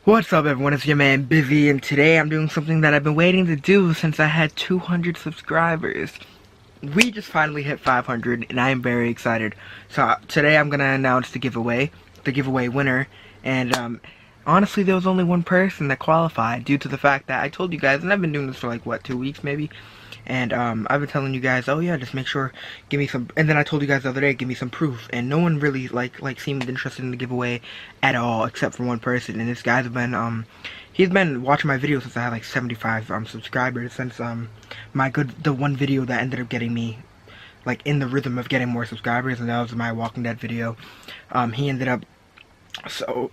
What's up everyone, it's your man Busy, and today I'm doing something that I've been waiting to do since I had 200 subscribers. We just finally hit 500 and I am very excited. So today I'm gonna announce the giveaway winner, and honestly there was only one person that qualified due to the fact that I told you guys, and I've been doing this for like what, 2 weeks maybe, and I've been telling you guys, oh yeah, just make sure, give me some, and then I told you guys the other day, give me some proof, and no one really like seemed interested in the giveaway at all except for one person, and this guy's been he's been watching my videos since I had like 75 subscribers, since the one video that ended up getting me like in the rhythm of getting more subscribers, and that was my Walking Dead video. He ended up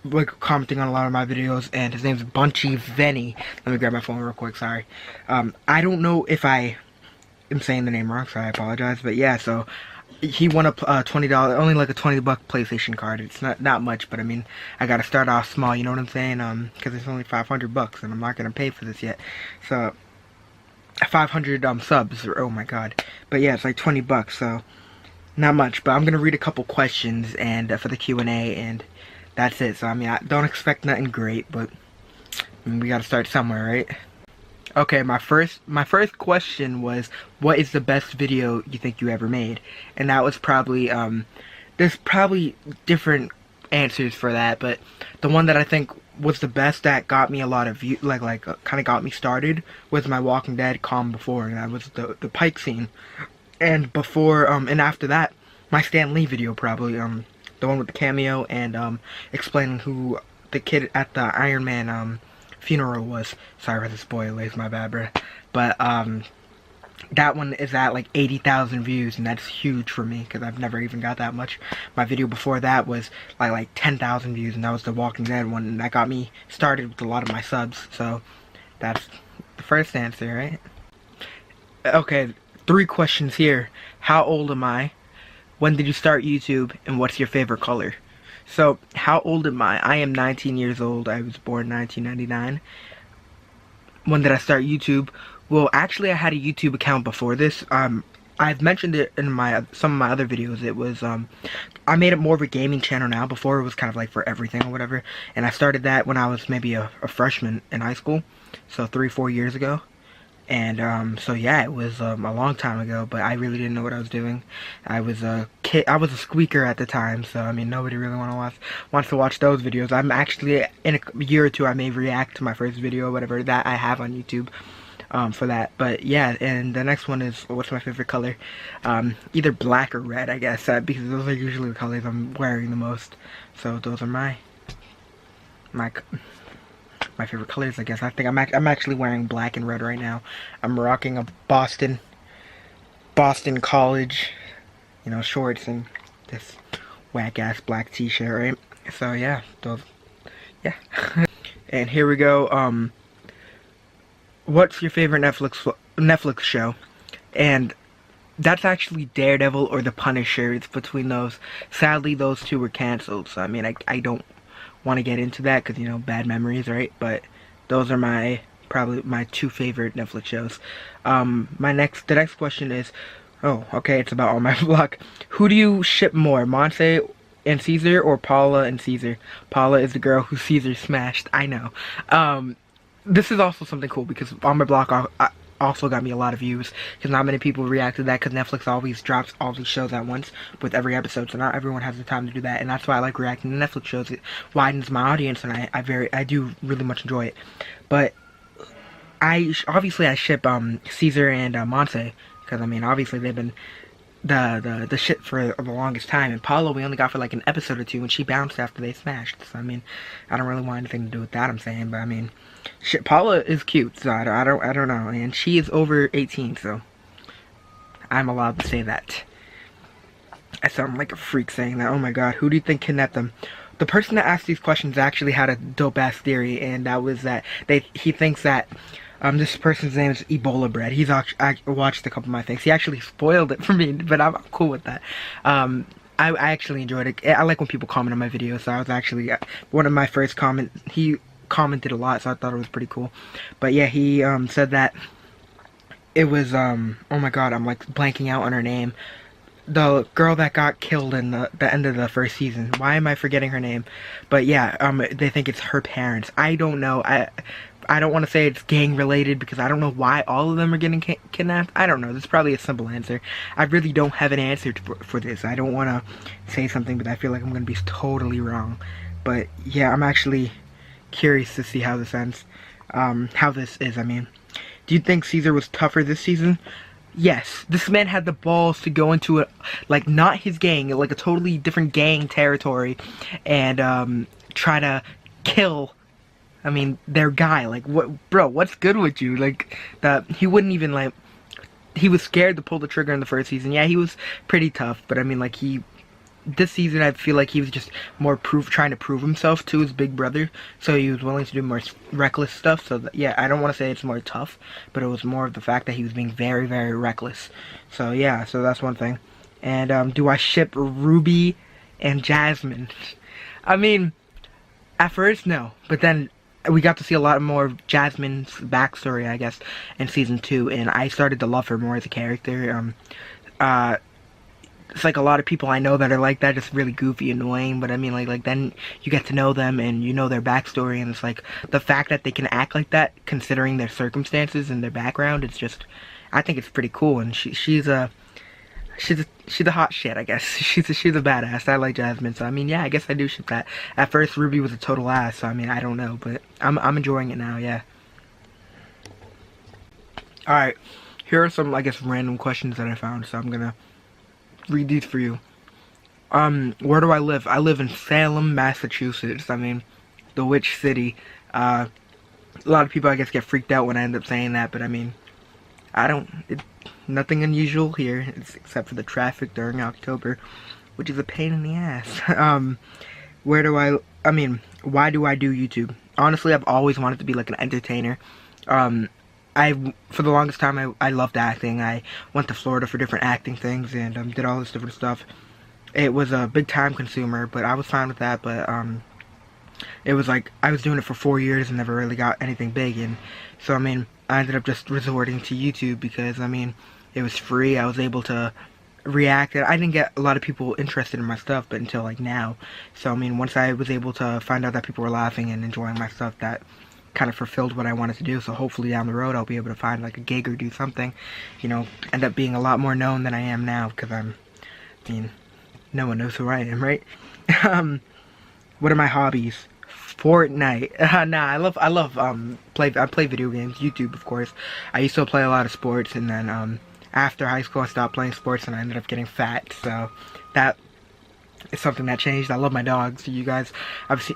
like commenting on a lot of my videos, and his name's Bunchy Venny. Let me grab my phone real quick, sorry. I don't know if I am saying the name wrong, so I apologize, but yeah, so he won a $20, only like a $20 PlayStation card. It's not much, but I mean, I gotta start off small, you know what I'm saying? Because it's only $500 and I'm not gonna pay for this yet. So 500 subs, oh my god. But yeah, it's like $20, so not much, but I'm gonna read a couple questions and for the Q&A, and that's it. So I mean, I don't expect nothing great, but I mean, we gotta start somewhere, right? Okay, my first question was, what is the best video you think you ever made? And that was probably there's probably different answers for that, but the one that I think was the best, that got me a lot of view, kind of got me started, was my Walking Dead Calm Before, and that was the Pike scene. And before and after that, my Stan Lee video, probably the one with the cameo and explaining who the kid at the Iron Man funeral was. Sorry for the spoilers, my bad, bro. But that one is at like 80,000 views, and that's huge for me because I've never even got that much. My video before that was like 10,000 views, and that was the Walking Dead one, and that got me started with a lot of my subs. So that's the first answer, right? Okay, 3 questions here. How old am I? When did you start YouTube? And what's your favorite color? So, how old am I? I am 19 years old. I was born in 1999. When did I start YouTube? Well, actually, I had a YouTube account before this. I've mentioned it in some of my other videos. It was, I made it more of a gaming channel now. Before, it was kind of like for everything or whatever. And I started that when I was maybe a freshman in high school. So, 3-4 years ago. And so yeah, it was a long time ago, but I really didn't know what I was doing. I was a kid, I was a squeaker at the time, so I mean, nobody really wants to watch those videos. I'm actually, in a year or two, I may react to my first video or whatever that I have on YouTube for that. But yeah, and the next one is, what's my favorite color? Either black or red, I guess, because those are usually the colors I'm wearing the most. So those are my favorite colors, I guess. I think I'm actually wearing black and red right now. I'm rocking a Boston College, you know, shorts and this whack ass black t-shirt, right? So yeah, yeah. And here we go. What's your favorite Netflix show? And that's actually Daredevil or The Punisher. It's between those. Sadly, those two were canceled, so I mean, I don't want to get into that because, you know, bad memories, right? But those are probably my 2 favorite Netflix shows. The next question is, oh, okay, it's about all my vlog. Who do you ship more, Monse and Caesar or Paula and Caesar? Paula is the girl who Caesar smashed, I know. This is also something cool because on my blog I also got me a lot of views because not many people react to that, because Netflix always drops all these shows at once with every episode, so not everyone has the time to do that, and that's why I like reacting to Netflix shows. It widens my audience, and I do really much enjoy it. But obviously I ship Caesar and Monse, because I mean, obviously they've been the shit for the longest time, and Paula we only got for like an episode or 2, and she bounced after they smashed. So I mean, I don't really want anything to do with that, I'm saying, but I mean, shit, Paula is cute, so I don't know, and she is over 18, so I'm allowed to say that. I sound like a freak saying that. Oh my god, who do you think kidnapped them? The person that asked these questions actually had a dope ass theory, and that was that he thinks that this person's name is Ebola Bread. I watched a couple of my things. He actually spoiled it for me, but I'm cool with that. I actually enjoyed it. I like when people comment on my videos, so I was actually one of my first comments. He commented a lot, so I thought it was pretty cool. But yeah, he said that it was oh my god, I'm like blanking out on her name. the girl that got killed in the end of the first season. Why am I forgetting her name? But yeah, they think it's her parents. I don't know. I don't want to say it's gang related because I don't know why all of them are getting kidnapped. I don't know. There's probably a simple answer. I really don't have an answer for this. I don't want to say something, but I feel like I'm going to be totally wrong. But yeah, I'm actually curious to see how this ends. How this is, I mean. Do you think Caesar was tougher this season? Yes, this man had the balls to go into not his gang, like a totally different gang territory, and try to kill, I mean, their guy. Like, what, bro? What's good with you? Like, he wouldn't even he was scared to pull the trigger in the first season. Yeah, he was pretty tough, but I mean, like this season I feel like he was just more trying to prove himself to his big brother, so he was willing to do more reckless stuff. So yeah, I don't want to say it's more tough, but it was more of the fact that he was being very, very reckless. So yeah, so that's one thing. And do I ship Ruby and Jasmine? I mean, at first no, but then we got to see a lot more of Jasmine's backstory, I guess, in season 2, and I started to love her more as a character. It's like a lot of people I know that are like that, just really goofy, annoying, but I mean, like then you get to know them and you know their backstory, and it's like the fact that they can act like that considering their circumstances and their background, it's just, I think it's pretty cool. And she's a hot shit, I guess. She's a badass. I like Jasmine, so I mean, yeah, I guess I do ship that. At first Ruby was a total ass, so I mean, I don't know, but I'm enjoying it now. Yeah. Alright, here are some, I guess, random questions that I found, so I'm gonna read these for you. Where do I live? I live in Salem, Massachusetts. I mean, the witch city. A lot of people, I guess, get freaked out when I end up saying that, but I mean, nothing unusual here, except for the traffic during October, which is a pain in the ass. Why do I do YouTube? Honestly, I've always wanted to be like an entertainer. For the longest time, I loved acting. I went to Florida for different acting things and did all this different stuff. It was a big time consumer, but I was fine with that. But it was like I was doing it for 4 years and never really got anything big. And so, I mean, I ended up just resorting to YouTube because, I mean, it was free. I was able to react. I didn't get a lot of people interested in my stuff, but until like now. So, I mean, once I was able to find out that people were laughing and enjoying my stuff, that kind of fulfilled what I wanted to do. So hopefully down the road I'll be able to find like a gig or do something, you know, end up being a lot more known than I am now, because I mean, no one knows who I am, right? What are my hobbies? Fortnite. I play video games. YouTube, of course. I used to play a lot of sports, and then after high school I stopped playing sports and I ended up getting fat, so that it's something that changed. I love my dogs. You guys,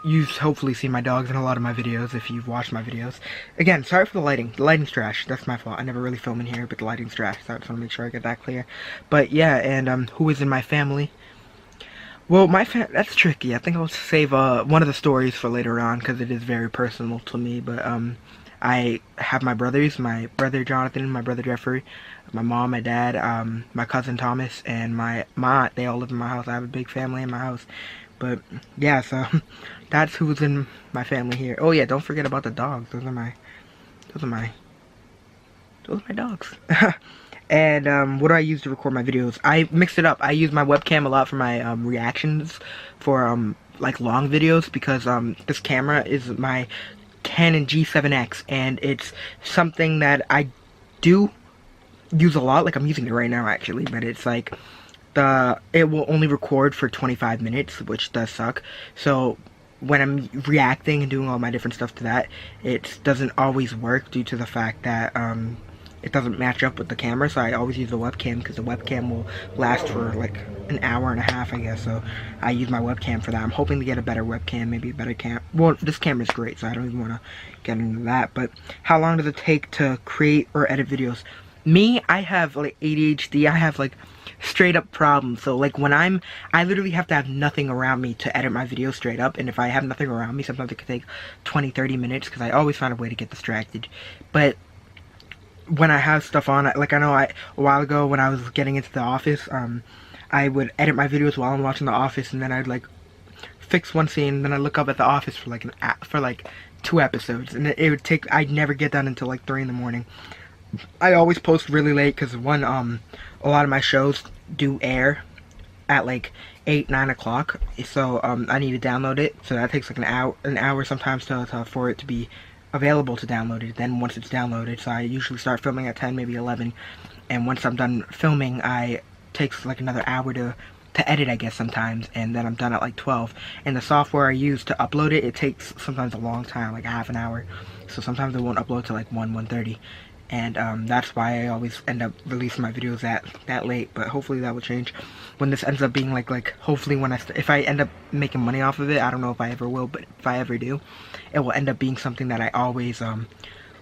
you've hopefully seen my dogs in a lot of my videos if you've watched my videos. Again, sorry for the lighting. The lighting's trash. That's my fault. I never really film in here, but the lighting's trash, so I just want to make sure I get that clear. But yeah, and who is in my family? Well, that's tricky. I think I'll save one of the stories for later on because it is very personal to me. But I have my brothers, my brother Jonathan, my brother Jeffrey, my mom, my dad, my cousin Thomas, and my aunt. They all live in my house. I have a big family in my house. But yeah, so that's who's in my family here. Oh yeah, don't forget about the dogs. Those are my dogs. And what do I use to record my videos? I mix it up. I use my webcam a lot for my reactions for like long videos, because this camera is my Canon G7X, and it's something that I do use a lot. Like, I'm using it right now actually, but it's like it will only record for 25 minutes, which does suck. So when I'm reacting and doing all my different stuff to that, it doesn't always work due to the fact that it doesn't match up with the camera. So I always use the webcam, because the webcam will last for like an hour and a half, I guess. So I use my webcam for that. I'm hoping to get a better webcam, maybe a better well, this camera's great, so I don't even want to get into that. But how long does it take to create or edit videos? Me, I have like ADHD. I have like straight up problems. So like when I literally have to have nothing around me to edit my videos straight up. And if I have nothing around me, sometimes it could take 20-30 minutes, because I always find a way to get distracted. But when I have stuff on, like I know a while ago when I was getting into The Office, I would edit my videos while I'm watching The Office, and then I'd like fix one scene, and then I'd look up at The Office for like 2 episodes, and it would take, I'd never get done until like 3 in the morning. I always post really late, because one, a lot of my shows do air at like 8-9 o'clock, so I need to download it, so that takes like an hour sometimes for it to be available to download it. Then once it's downloaded, so I usually start filming at 10, maybe 11, and once I'm done filming, takes like another hour to edit, I guess, sometimes, and then I'm done at like 12. And the software I use to upload it, it takes sometimes a long time, like half an hour, so sometimes it won't upload to like 1:30, and that's why I always end up releasing my videos that late. But hopefully that will change when this ends up being like hopefully when if I end up making money off of it. I don't know if I ever will, but if I ever do, it will end up being something that I always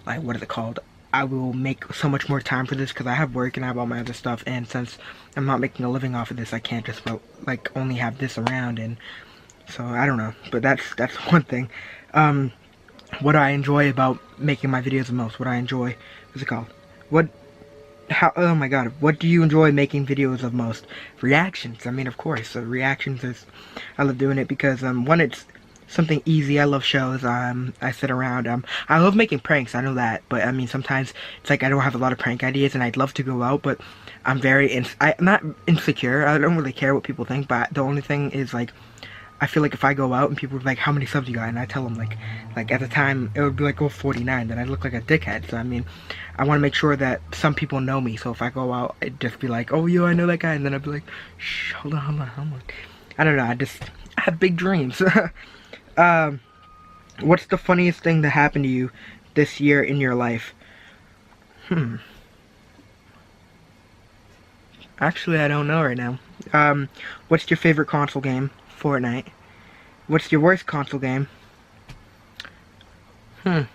like, what is it called, I will make so much more time for this, because I have work and I have all my other stuff, and since I'm not making a living off of this, I can't just like only have this around. And so I don't know, but that's one thing. What do I enjoy about making my videos the most? What I enjoy, what's it called? Oh my god, what do you enjoy making videos of most? Reactions. I mean, of course, so reactions is, I love doing it because one, it's something easy. I love shows. I sit around. I love making pranks. I know that, but I mean, sometimes it's like I don't have a lot of prank ideas, and I'd love to go out, but I'm I'm not insecure. I don't really care what people think, but the only thing is, like, I feel like if I go out and people are like, how many subs you got? And I tell them, like at the time, it would be like, oh, 49. Then I look like a dickhead. So, I mean, I want to make sure that some people know me. So if I go out, it'd just be like, oh, yo, I know that guy. And then I'd be like, shh, hold on. I don't know. I have big dreams. What's the funniest thing that happened to you this year in your life? Actually, I don't know right now. What's your favorite console game? Fortnite. What's your worst console game? I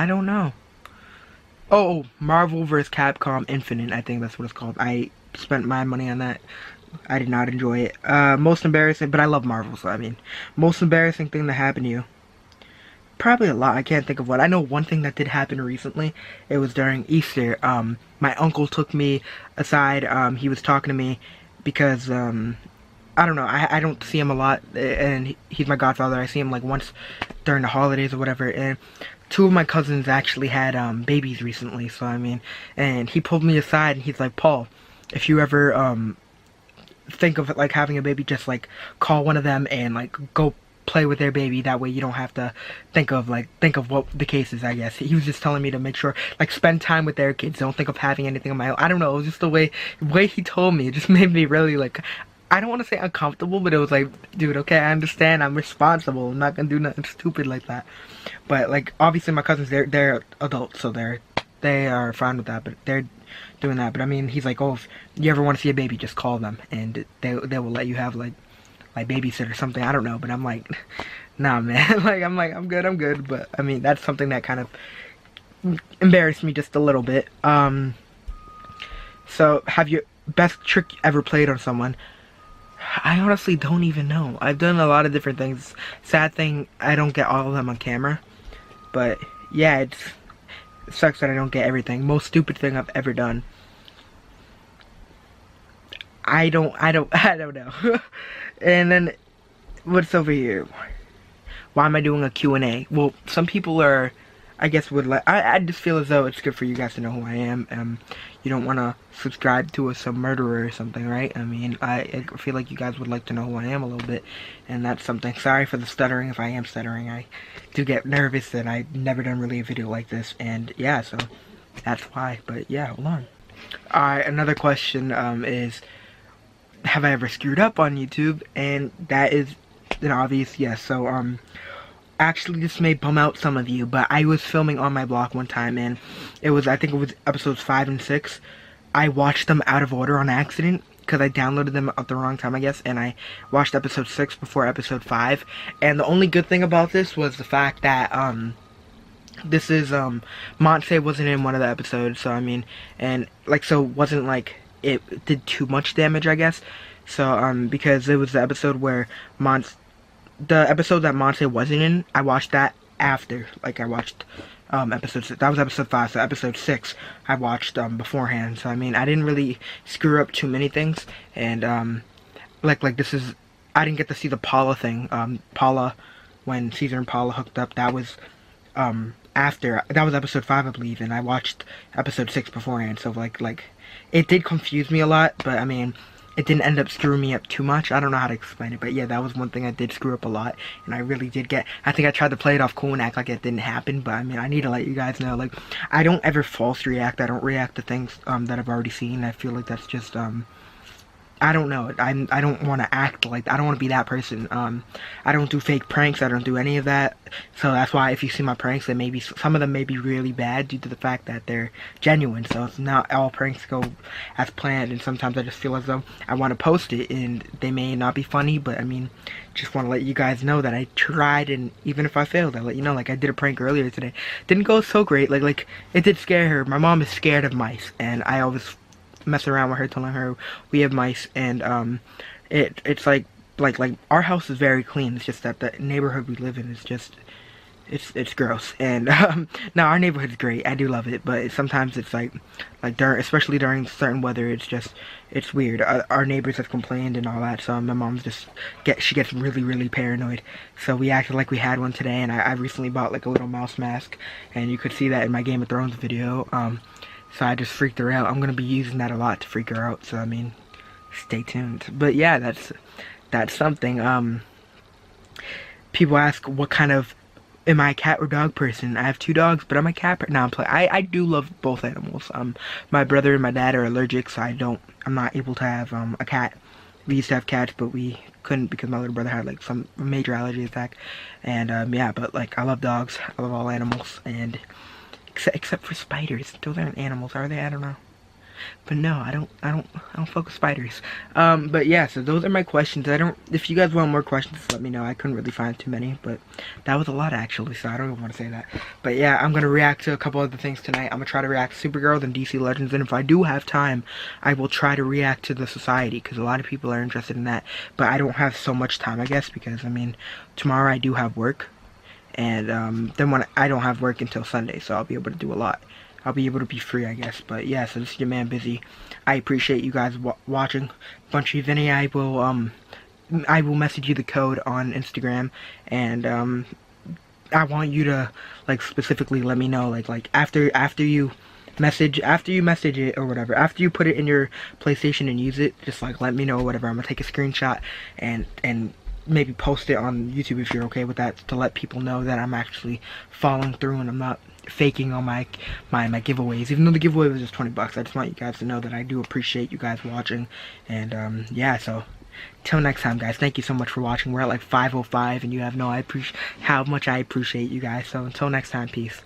don't know. Oh, Marvel vs. Capcom Infinite, I think that's what it's called. I spent my money on that. I did not enjoy it. Most embarrassing, but I love Marvel, so I mean, most embarrassing thing that happened to you? Probably a lot. I can't think of what. I know one thing that did happen recently. It was during Easter. My uncle took me aside. He was talking to me because, I don't know, I don't see him a lot, and he's my godfather. I see him like once during the holidays or whatever, and two of my cousins actually had babies recently, so I mean, and he pulled me aside and he's like, Paul, if you ever think of like having a baby, just like call one of them and like go play with their baby. That way you don't have to think of what the case is, I guess. He was just telling me to make sure, like, spend time with their kids. Don't think of having anything on my own. I don't know, it was just the way he told me. It just made me really, like, I don't want to say uncomfortable, but it was like, dude, okay, I understand, I'm responsible, I'm not gonna do nothing stupid like that. But like, obviously my cousins, they're adults, so they are fine with that, but they're doing that. But I mean, he's like, oh, if you ever want to see a baby, just call them, and they will let you have like babysit or something. I don't know, but I'm like, nah, man. I'm good. But I mean, that's something that kind of embarrassed me just a little bit. So have you best trick you ever played on someone? I honestly don't even know. I've done a lot of different things. Sad thing, I don't get all of them on camera. But yeah, it sucks that I don't get everything. Most stupid thing I've ever done. I don't know. And then, what's over here? Why am I doing a Q&A? Well, some people are, I guess, would like, I just feel as though it's good for you guys to know who I am. You don't want to subscribe to some murderer or something, right? I mean, I feel like you guys would like to know who I am a little bit, and that's something. Sorry for the stuttering if I am stuttering. I do get nervous, and I've never done really a video like this, and yeah, so that's why. But yeah, hold on. Alright, another question is, have I ever screwed up on YouTube? And that is an obvious yes. So actually, this may bum out some of you, but I was filming on my blog one time, and I think it was episodes 5 and 6. I watched them out of order on accident because I downloaded them at the wrong time, I guess, and I watched episode 6 before episode 5. And the only good thing about this was the fact that this is Monse wasn't in one of the episodes, so I mean, and like, so it wasn't like it did too much damage, I guess. So because it was the episode where the episode that Monse wasn't in, I watched that after. Like, I watched episode 6. That was episode 5, so episode 6 I watched beforehand. So I mean, I didn't really screw up too many things. And like this is, I didn't get to see the Paula thing. Paula, when Caesar and Paula hooked up, that was after. That was episode 5, I believe, and I watched episode 6 beforehand. So like it did confuse me a lot, but I mean, it didn't end up screwing me up too much. I don't know how to explain it, but yeah, that was one thing I did screw up a lot, and I really did get, I think I tried to play it off cool and act like it didn't happen, but I mean, I need to let you guys know, like, I don't ever false react. I don't react to things that I've already seen. I feel like that's just I don't know. I don't want to act like, I don't want to be that person. I don't do fake pranks. I don't do any of that. So that's why if you see my pranks, they may be, some of them may be really bad due to the fact that they're genuine. So it's not all pranks go as planned. And sometimes I just feel as though I want to post it and they may not be funny. But I mean, just want to let you guys know that I tried, and even if I failed, I let you know. Like I did a prank earlier today. Didn't go so great. Like it did scare her. My mom is scared of mice, and I always mess around with her, telling her we have mice, and it's like our house is very clean. It's just that the neighborhood we live in is just it's gross. And now our neighborhood's great. I do love it, but sometimes it's like during, especially during certain weather, it's weird. Our neighbors have complained and all that, so my mom's just she gets really paranoid. So we acted like we had one today, and I recently bought like a little mouse mask, and you could see that in my Game of Thrones video. So I just freaked her out. I'm gonna be using that a lot to freak her out. So I mean, stay tuned. But yeah, that's something. People ask what kind of, am I a cat or dog person? I have 2 dogs, but I'm a cat person. No, I do love both animals. My brother and my dad are allergic, so I'm not able to have a cat. We used to have cats, but we couldn't because my little brother had like some major allergy attack. And yeah, but like I love dogs. I love all animals, and except for spiders. Those aren't animals, are they? I don't know. But no, I don't fuck with spiders. But yeah, so those are my questions. If you guys want more questions, let me know. I couldn't really find too many, but that was a lot actually, so I don't even want to say that. But yeah, I'm gonna react to a couple other things tonight. I'm gonna try to react to Supergirl and DC Legends, and if I do have time, I will try to react to the Society, because a lot of people are interested in that. But I don't have so much time, I guess, because I mean, tomorrow I do have work. And then when I don't have work until Sunday, so I'll be able to do a lot. I'll be able to be free, I guess. But yeah, so this is your man Busy. I appreciate you guys watching. Bunchy Vinny, I will message you the code on Instagram, and I want you to like specifically let me know like after you message it or whatever, after you put it in your PlayStation and use it, just like let me know or whatever. I'm gonna take a screenshot and maybe post it on YouTube if you're okay with that, to let people know that I'm actually following through and I'm not faking on my giveaways. Even though the giveaway was just 20 bucks, I just want you guys to know that I do appreciate you guys watching. And yeah, so till next time, guys, thank you so much for watching. We're at like 505, and you have no how much I appreciate you guys. So until next time, peace.